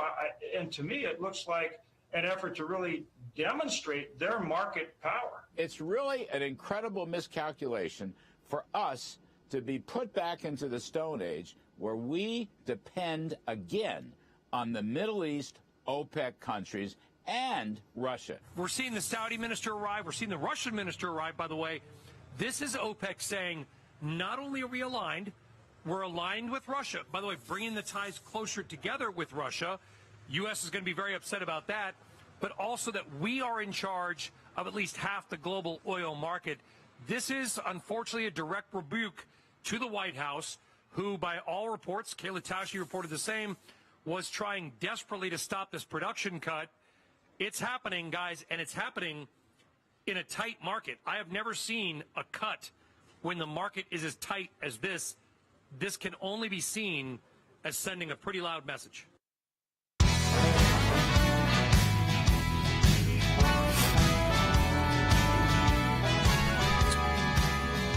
And to me, it looks like an effort to really demonstrate their market power. It's really an incredible miscalculation for us to be put back into the Stone Age where we depend again on the Middle East, OPEC countries, and Russia. We're seeing the Saudi minister arrive. We're seeing the Russian minister arrive, by the way. This is OPEC saying, not only are we aligned, we're aligned with Russia. By the way, bringing the ties closer together with Russia. U.S. is going to be very upset about that, but also that we are in charge of at least half the global oil market. This is, unfortunately, a direct rebuke to the White House, who, by all reports, Kayla Tausche reported the same, was trying desperately to stop this production cut. It's happening, guys, and it's happening in a tight market. I have never seen a cut when the market is as tight as this. This can only be seen as sending a pretty loud message.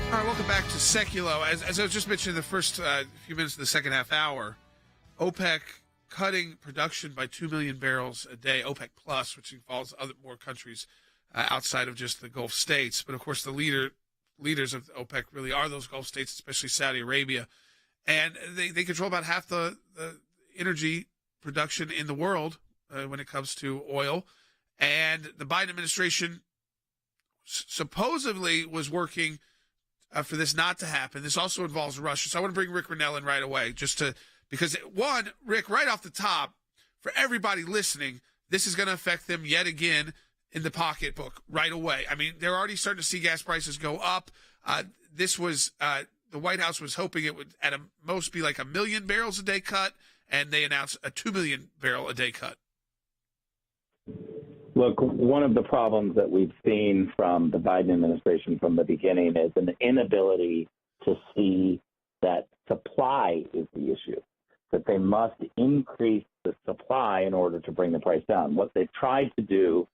All right, welcome back to Sekulow. As I was just mentioning in the first few minutes of the second half hour, OPEC cutting production by 2 million barrels a day, OPEC Plus, which involves more countries outside of just the Gulf states. But, of course, the leaders of OPEC really are those Gulf states, especially Saudi Arabia. And they control about half the energy production in the world when it comes to oil. And the Biden administration supposedly was working for this not to happen. This also involves Russia. So I want to bring Rick Rennell in right away because, one, Rick, right off the top, for everybody listening, this is going to affect them yet again in the pocketbook right away. I mean, they're already starting to see gas prices go up. This was the White House was hoping it would at a most be like 1 million barrels a day cut, and they announced a 2 million barrel a day cut. Look, one of the problems that we've seen from the Biden administration from the beginning is an inability to see that supply is the issue, that they must increase the supply in order to bring the price down. What they've tried to do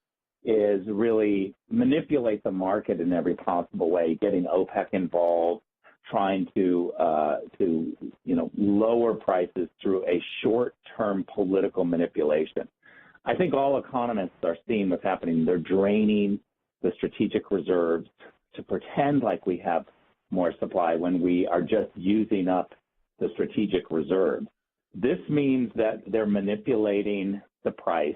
is really manipulate the market in every possible way, getting OPEC involved, trying to lower prices through a short-term political manipulation. I think all economists are seeing what's happening. They're draining the strategic reserves to pretend like we have more supply when we are just using up the strategic reserves. This means that they're manipulating the price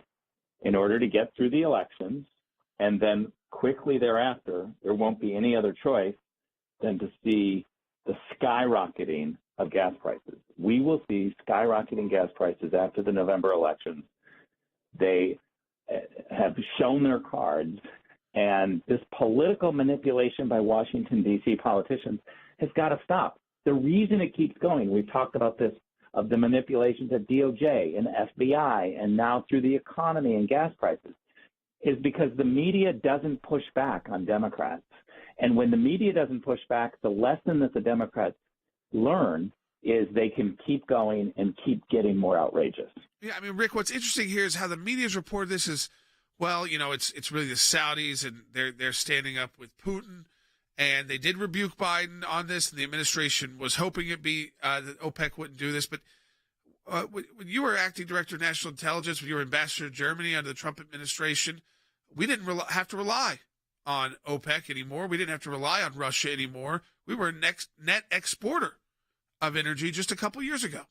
in order to get through the elections, and then quickly thereafter, there won't be any other choice than to see the skyrocketing of gas prices. We will see skyrocketing gas prices after the November elections. They have shown their cards, and this political manipulation by Washington, D.C. politicians has got to stop. The reason it keeps going, we've talked about this, of the manipulations at DOJ and FBI and now through the economy and gas prices, is because the media doesn't push back on Democrats. And when the media doesn't push back, the lesson that the Democrats learn is they can keep going and keep getting more outrageous. Yeah, I mean, Rick, what's interesting here is how the media's reported this is, well, it's really the Saudis, and they're standing up with Putin, and they did rebuke Biden on this, and the administration was hoping it be that OPEC wouldn't do this. But when you were acting director of national intelligence, when you were ambassador to Germany under the Trump administration, we didn't have to rely on OPEC anymore. We didn't have to rely on Russia anymore. We were a net exporter of energy just a couple years ago.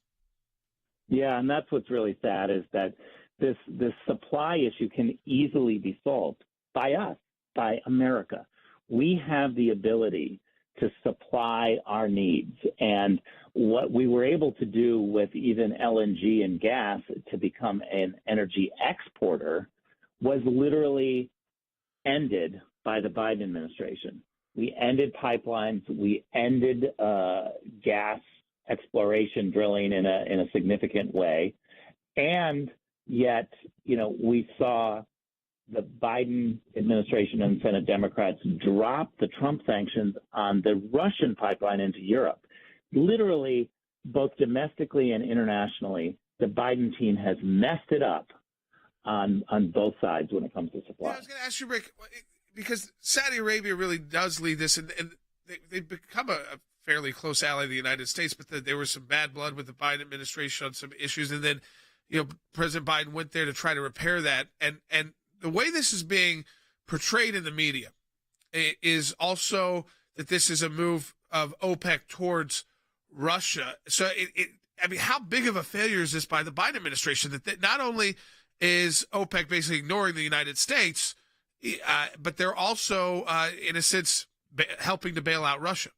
Yeah, and that's what's really sad is that this supply issue can easily be solved by us, by America. We have the ability to supply our needs. And what we were able to do with even LNG and gas to become an energy exporter was literally ended by the Biden administration. We ended pipelines. We ended gas exploration drilling in a significant way. And yet, we saw the Biden administration and Senate Democrats drop the Trump sanctions on the Russian pipeline into Europe. Literally, both domestically and internationally, the Biden team has messed it up on both sides when it comes to supply. Yeah, I was going to ask you, Rick, because Saudi Arabia really does lead this, and they've become a fairly close ally of the United States, but there was some bad blood with the Biden administration on some issues, and then President Biden went there to try to repair that, and the way this is being portrayed in the media is also that this is a move of OPEC towards Russia. So, how big of a failure is this by the Biden administration that not only is OPEC basically ignoring the United States, but they're also, in a sense, helping to bail out Russia?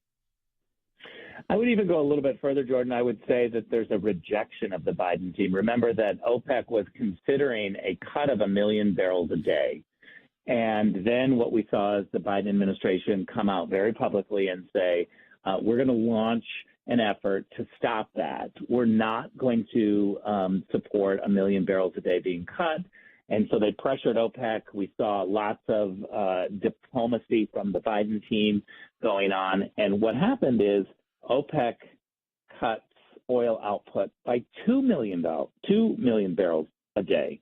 I would even go a little bit further, Jordan. I would say that there's a rejection of the Biden team. Remember that OPEC was considering a cut of 1 million barrels a day. And then what we saw is the Biden administration come out very publicly and say, we're going to launch an effort to stop that. We're not going to support 1 million barrels a day being cut. And so they pressured OPEC. We saw lots of diplomacy from the Biden team going on. And what happened is OPEC cuts oil output by 2 million barrels a day.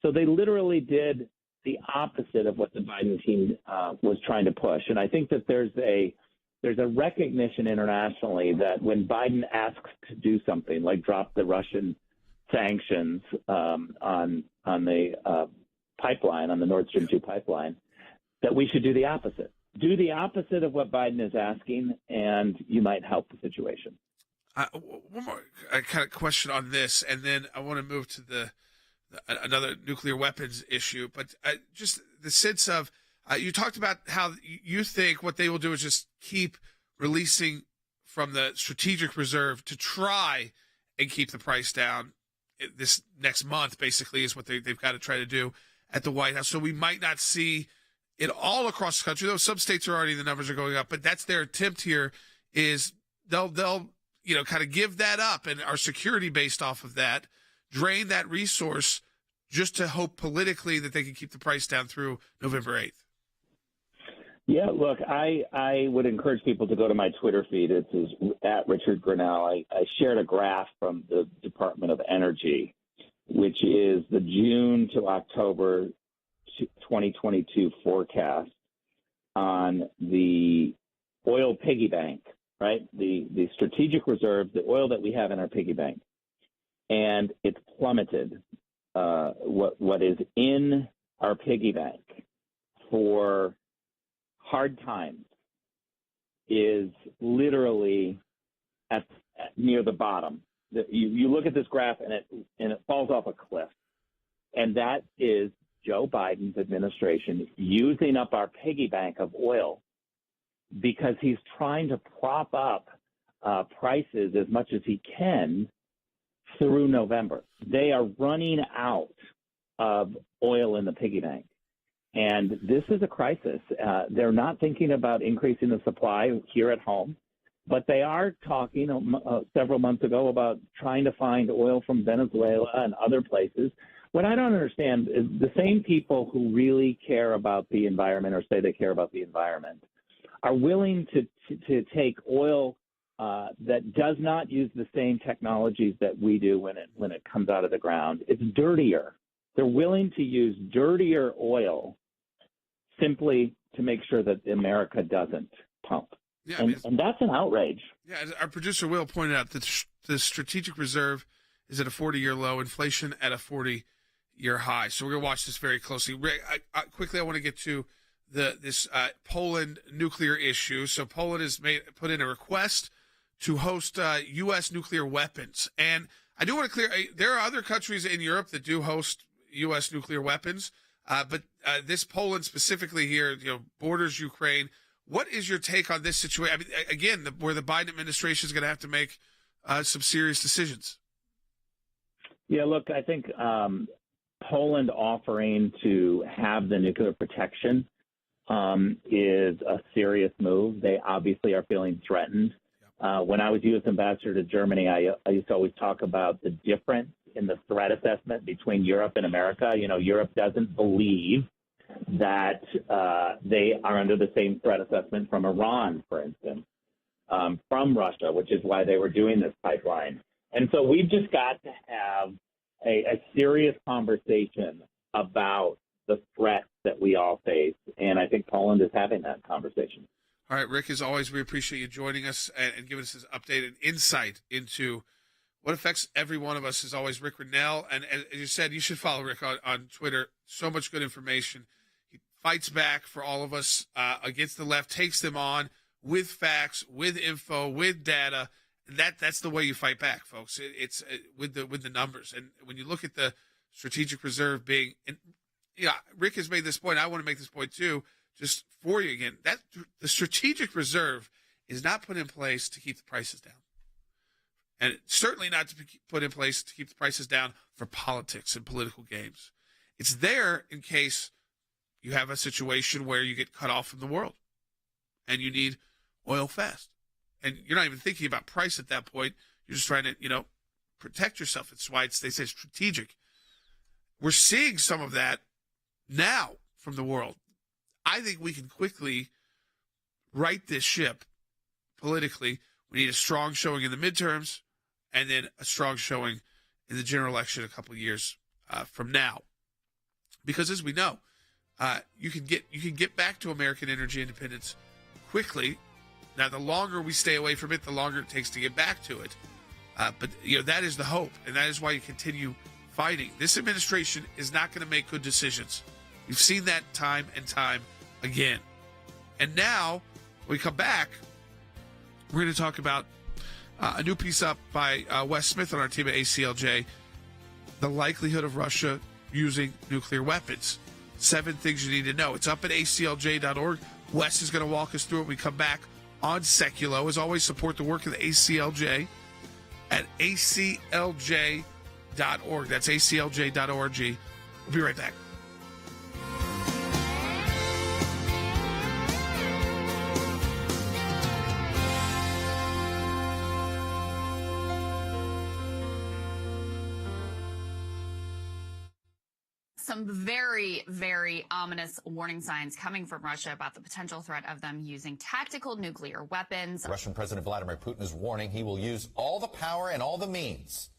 So they literally did the opposite of what the Biden team was trying to push. And I think that there's a recognition internationally that when Biden asks to do something like drop the Russian sanctions on the pipeline, on the Nord Stream 2 pipeline, that we should do the opposite. Do the opposite of what Biden is asking, and you might help the situation. One more kind of question on this, and then I want to move to another nuclear weapons issue. But just the sense of you talked about how you think what they will do is just keep releasing from the strategic reserve to try and keep the price down. This next month, basically, is what they've got to try to do at the White House. So we might not see it all across the country, though some states are already, the numbers are going up, but that's their attempt here is they'll kind of give that up and our security based off of that, drain that resource just to hope politically that they can keep the price down through November 8th. Yeah, look, I would encourage people to go to my Twitter feed. It's at Richard Grinnell. I shared a graph from the Department of Energy, which is the June to October 2022 forecast on the oil piggy bank, right? The strategic reserve, the oil that we have in our piggy bank. And it's plummeted. What is in our piggy bank for hard times is literally at near the bottom. You look at this graph and it falls off a cliff. And that is Joe Biden's administration using up our piggy bank of oil because he's trying to prop up prices as much as he can through November. They are running out of oil in the piggy bank. And this is a crisis. They're not thinking about increasing the supply here at home, but they are talking several months ago about trying to find oil from Venezuela and other places. What I don't understand is the same people who really care about the environment or say they care about the environment are willing to take oil that does not use the same technologies that we do when it comes out of the ground. It's dirtier. They're willing to use dirtier oil simply to make sure that America doesn't pump. Yeah, and that's an outrage. Yeah, as our producer Will pointed out, the strategic reserve is at a 40-year low, inflation at a 40-year high. So we're going to watch this very closely. Rick, quickly, I want to get to this Poland nuclear issue. So Poland has put in a request to host U.S. nuclear weapons. And I do want to clear, there are other countries in Europe that do host U.S. nuclear weapons. But this Poland specifically here, borders Ukraine. What is your take on this situation? I mean, again, where the Biden administration is going to have to make some serious decisions. Yeah, look, I think Poland offering to have the nuclear protection is a serious move. They obviously are feeling threatened. When I was U.S. ambassador to Germany, I used to always talk about the difference in the threat assessment between Europe and America. Europe doesn't believe that they are under the same threat assessment from Iran, for instance, from Russia, which is why they were doing this pipeline. And so we've just got to have a serious conversation about the threats that we all face. And I think Poland is having that conversation. All right, Rick, as always, we appreciate you joining us and giving us this update and insight into what affects every one of us. Is always Rick Rennell. And as you said, you should follow Rick on Twitter. So much good information. He fights back for all of us against the left, takes them on with facts, with info, with data. That's the way you fight back, folks. It's with the numbers. And when you look at the strategic reserve being, and Rick has made this point. I want to make this point too, just for you again. That the strategic reserve is not put in place to keep the prices down, and it's certainly not to be put in place to keep the prices down for politics and political games. It's there in case you have a situation where you get cut off from the world, and you need oil fast. And you're not even thinking about price at that point. You're just trying to, protect yourself. It's why they say strategic. We're seeing some of that now from the world. I think we can quickly right this ship politically. We need a strong showing in the midterms and then a strong showing in the general election a couple of years from now. Because as we know, you can get back to American energy independence quickly. Now, the longer we stay away from it, the longer it takes to get back to it. But that is the hope, and that is why you continue fighting. This administration is not going to make good decisions. We've seen that time and time again. And now, when we come back, we're going to talk about a new piece up by Wes Smith on our team at ACLJ, the likelihood of Russia using nuclear weapons. 7 things you need to know. It's up at aclj.org. Wes is going to walk us through it when we come back on Sekulow. As always, support the work of the ACLJ at aclj.org. That's aclj.org. We'll be right back. Some very, very ominous warning signs coming from Russia about the potential threat of them using tactical nuclear weapons. Russian President Vladimir Putin is warning he will use all the power and all the means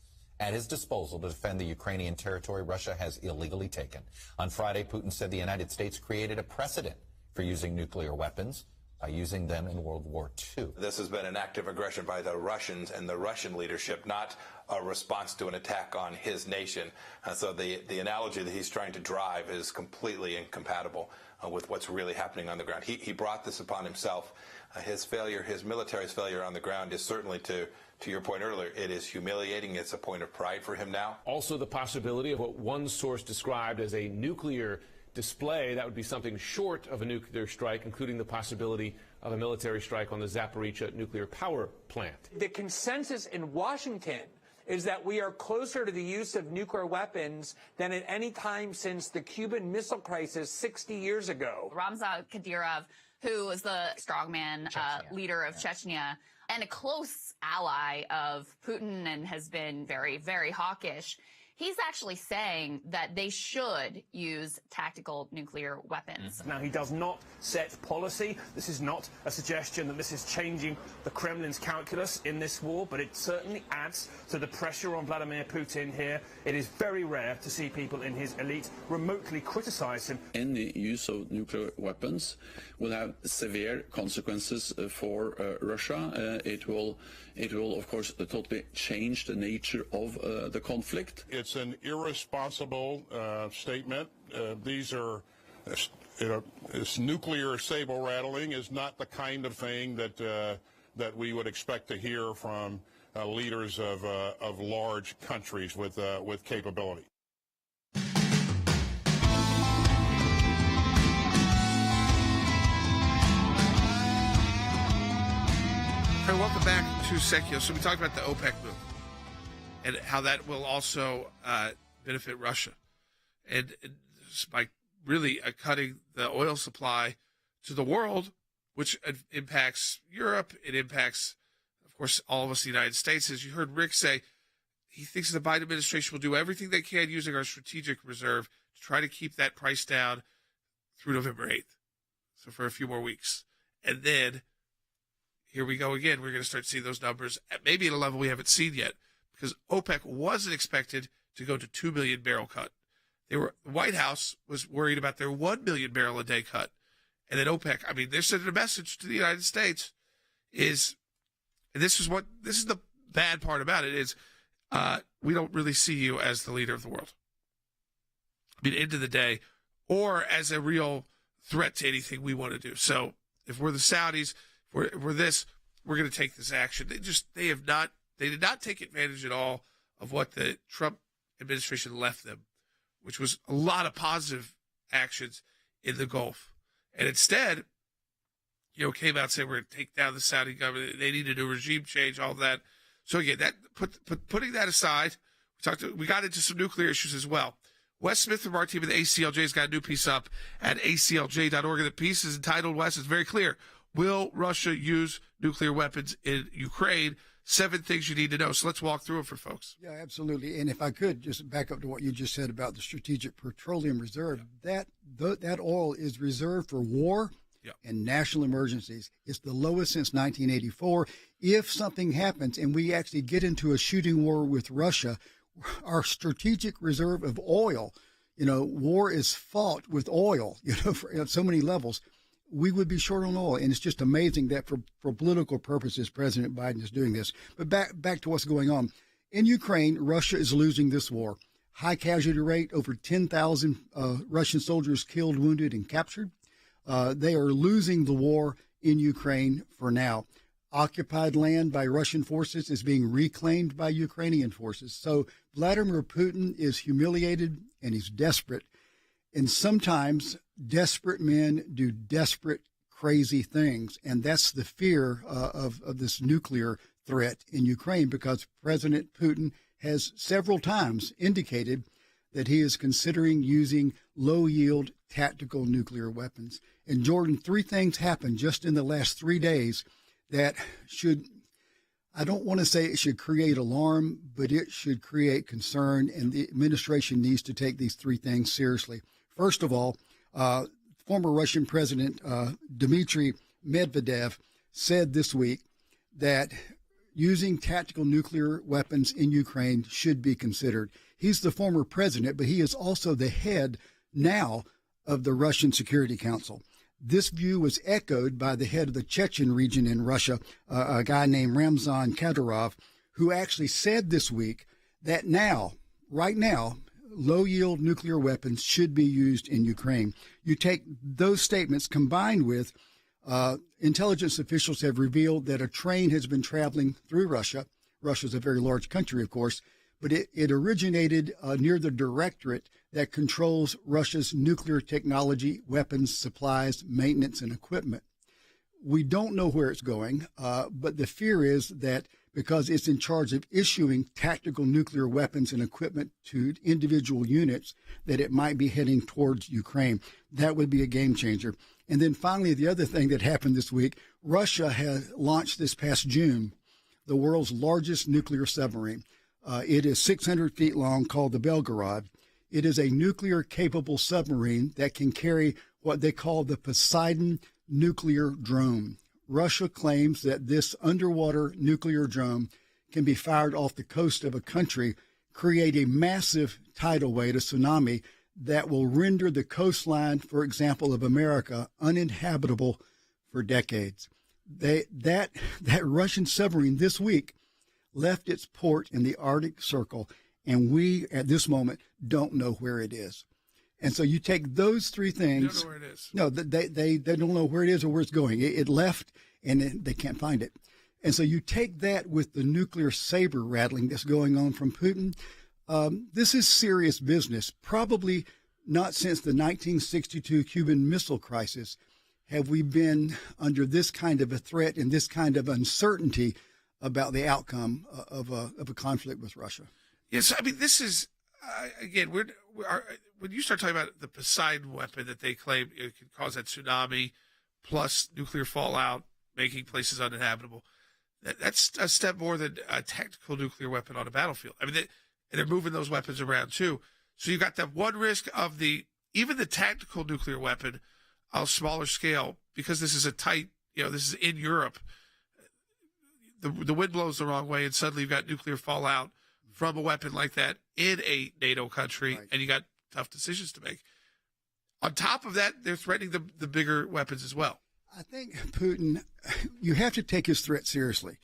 at his disposal to defend the Ukrainian territory Russia has illegally taken. On Friday, Putin said the United States created a precedent for using nuclear weapons by using them in World War II. This has been an act of aggression by the Russians and the Russian leadership, not a response to an attack on his nation. So the analogy that he's trying to drive is completely incompatible with what's really happening on the ground. He brought this upon himself. His failure, his military's failure on the ground is certainly, to your point earlier, it is humiliating. It's a point of pride for him now. Also the possibility of what one source described as a nuclear display. That would be something short of a nuclear strike, including the possibility of a military strike on the Zaporizhzhia nuclear power plant. The consensus in Washington is that we are closer to the use of nuclear weapons than at any time since the Cuban Missile Crisis 60 years ago. Ramzan Kadyrov, who is the strongman leader of Chechnya and a close ally of Putin and has been very, very hawkish, he's actually saying that they should use tactical nuclear weapons. Now, he does not set policy. This is not a suggestion that this is changing the Kremlin's calculus in this war, but it certainly adds to the pressure on Vladimir Putin here. It is very rare to see people in his elite remotely criticize him. Any use of nuclear weapons will have severe consequences for Russia. It will, of course, totally change the nature of the conflict. It's an irresponsible statement. These are, this nuclear saber rattling is not the kind of thing that we would expect to hear from leaders of large countries with capability. Hey, welcome back to Sekulow. So we talked about the OPEC move and how that will also benefit Russia. And by really cutting the oil supply to the world, which impacts Europe, it impacts, of course, all of us in the United States. As you heard Rick say, he thinks the Biden administration will do everything they can using our strategic reserve to try to keep that price down through November 8th. So for a few more weeks. And then here we go again. We're going to start seeing those numbers at maybe at a level we haven't seen yet, because OPEC wasn't expected to go to 2 million barrel cut. The White House was worried about their 1 million barrel a day cut. And then OPEC, I mean, they're sending a message to the United States and this is the bad part about it is we don't really see you as the leader of the world. I mean, end of the day, or as a real threat to anything we want to do. So if we're the Saudis, we're this, we're going to take this action. They did not take advantage at all of what the Trump administration left them, which was a lot of positive actions in the Gulf. And instead, came out saying we're going to take down the Saudi government. They need to do regime change, all that. So again, putting that aside, we got into some nuclear issues as well. Wes Smith from our team at the ACLJ has got a new piece up at aclj.org. And the piece is entitled, Wes, it's very clear. Will Russia use nuclear weapons in Ukraine? 7 things you need to know. So let's walk through them for folks. Yeah, absolutely. And if I could just back up to what you just said about the Strategic Petroleum Reserve, that oil is reserved for war and national emergencies. It's the lowest since 1984. If something happens and we actually get into a shooting war with Russia, our strategic reserve of oil, war is fought with oil, for so many levels. We would be short on oil. And it's just amazing that for political purposes, President Biden is doing this. But back to what's going on. In Ukraine, Russia is losing this war. High casualty rate, over 10,000 Russian soldiers killed, wounded, and captured. They are losing the war in Ukraine for now. Occupied land by Russian forces is being reclaimed by Ukrainian forces. So Vladimir Putin is humiliated and he's desperate. And sometimes desperate men do desperate, crazy things. And that's the fear of this nuclear threat in Ukraine, because President Putin has several times indicated that he is considering using low-yield tactical nuclear weapons. And Jordan, 3 things happened just in the last 3 days that should, I don't want to say it should create alarm, but it should create concern, and the administration needs to take these 3 things seriously. First of all, former Russian President Dmitry Medvedev said this week that using tactical nuclear weapons in Ukraine should be considered. He's the former president, but he is also the head now of the Russian Security Council. This view was echoed by the head of the Chechen region in Russia, a guy named Ramzan Kadyrov, who actually said this week that right now, low-yield nuclear weapons should be used in Ukraine. You take those statements combined with intelligence officials have revealed that a train has been traveling through Russia. Russia's a very large country, of course, but it originated near the directorate that controls Russia's nuclear technology, weapons, supplies, maintenance, and equipment. We don't know where it's going, but the fear is that because it's in charge of issuing tactical nuclear weapons and equipment to individual units, that it might be heading towards Ukraine. That would be a game changer. And then finally, the other thing that happened this week, Russia has launched this past June the world's largest nuclear submarine. It is 600 feet long, called the Belgorod. It is a nuclear-capable submarine that can carry what they call the Poseidon nuclear drone. Russia claims that this underwater nuclear drone can be fired off the coast of a country, create a massive tidal wave, a tsunami, that will render the coastline, for example, of America uninhabitable for decades. That Russian submarine this week left its port in the Arctic Circle, and we, at this moment, don't know where it is. And so you take those 3 things. You don't know where it is. No, they don't know where it is or where it's going. It left, and they can't find it. And so you take that with the nuclear saber rattling that's going on from Putin. This is serious business. Probably not since the 1962 Cuban Missile Crisis have we been under this kind of a threat and this kind of uncertainty about the outcome of a conflict with Russia. Yes, I mean, this is, again, when you start talking about the Poseidon weapon that they claim it can cause that tsunami, plus nuclear fallout, making places uninhabitable, that's a step more than a tactical nuclear weapon on a battlefield. I mean, they're moving those weapons around too. So you've got that one risk of even the tactical nuclear weapon on a smaller scale, because this is a tight, this is in Europe. The wind blows the wrong way, and suddenly you've got nuclear fallout from a weapon like that in a NATO country, right. And you got tough decisions to make. On top of that, they're threatening the bigger weapons as well. I think Putin, you have to take his threat seriously.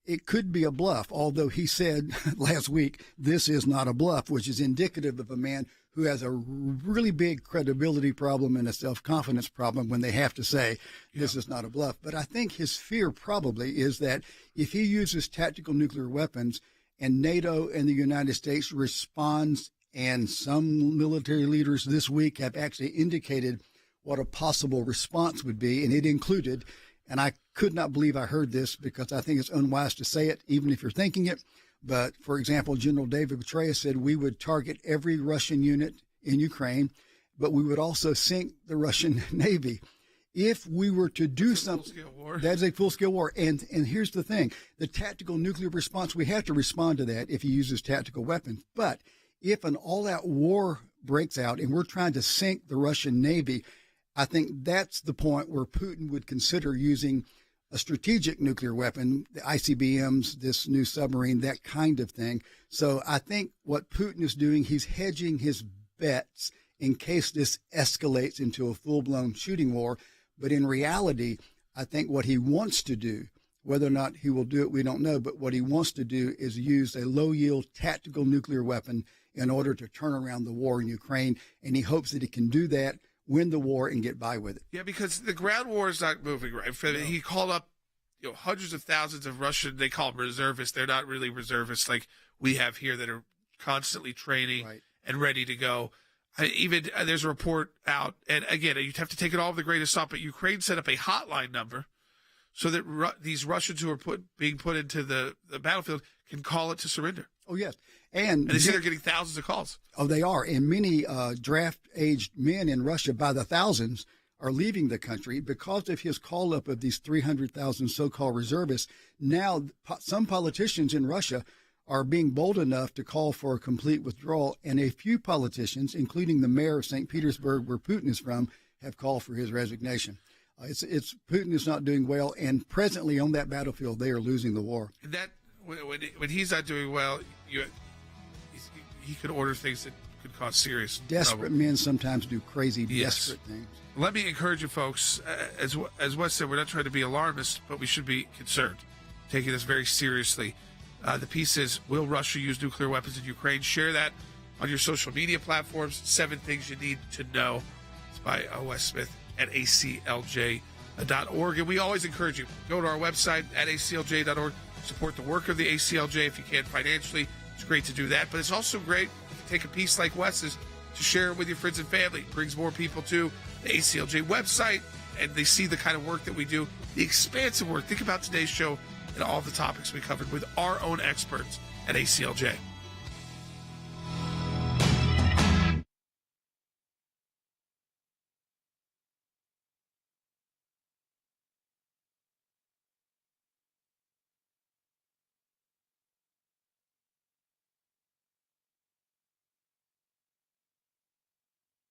It could be a bluff, although he said last week, this is not a bluff, which is indicative of a man who has a really big credibility problem and a self-confidence problem when they have to say this is not a bluff. But I think his fear probably is that if he uses tactical nuclear weapons and NATO and the United States responds, and some military leaders this week have actually indicated what a possible response would be, and it included, and I could not believe I heard this because I think it's unwise to say it, even if you're thinking it. But, for example, General David Petraeus said we would target every Russian unit in Ukraine, but we would also sink the Russian Navy. If we were to do something, that's a full-scale war. And here's the thing. The tactical nuclear response, we have to respond to that if he uses tactical weapons. But if an all-out war breaks out and we're trying to sink the Russian Navy, I think that's the point where Putin would consider using a strategic nuclear weapon, the ICBMs, this new submarine, that kind of thing. So I think what Putin is doing, he's hedging his bets in case this escalates into a full-blown shooting war. But in reality, I think what he wants to do, whether or not he will do it, we don't know, but what he wants to do is use a low-yield tactical nuclear weapon in order to turn around the war in Ukraine. And he hopes that he can do that, win the war, and get by with it. Yeah, because the ground war is not moving, right? No. He called up hundreds of thousands of Russian, they call them reservists. They're not really reservists like we have here that are constantly training and ready to go. Even there's a report out, and again, you'd have to take it all with the grain of salt, but Ukraine set up a hotline number so that these Russians who are being put into the battlefield can call it to surrender. Oh, yes. And they say they're getting thousands of calls. Oh, they are. And many draft-aged men in Russia, by the thousands, are leaving the country because of his call-up of these 300,000 so-called reservists. Now, some politicians in Russia are being bold enough to call for a complete withdrawal, and a few politicians, including the mayor of St. Petersburg, where Putin is from, have called for his resignation. It's Putin is not doing well, and presently on that battlefield, they are losing the war. And that when he's not doing well, he could order things that could cause serious desperate trouble. Men sometimes do crazy, desperate things. Let me encourage you folks, as Wes said, we're not trying to be alarmist, but we should be concerned, taking this very seriously. The piece is, will Russia use nuclear weapons in Ukraine? Share that on your social media platforms. 7 things you need to know. It's by Wes Smith at aclj.org. And we always encourage you, go to our website at aclj.org. Support the work of the ACLJ if you can financially. It's great to do that. But it's also great to take a piece like Wes's to share it with your friends and family. It brings more people to the ACLJ website, and they see the kind of work that we do, the expansive work. Think about today's show and all the topics we covered with our own experts at ACLJ.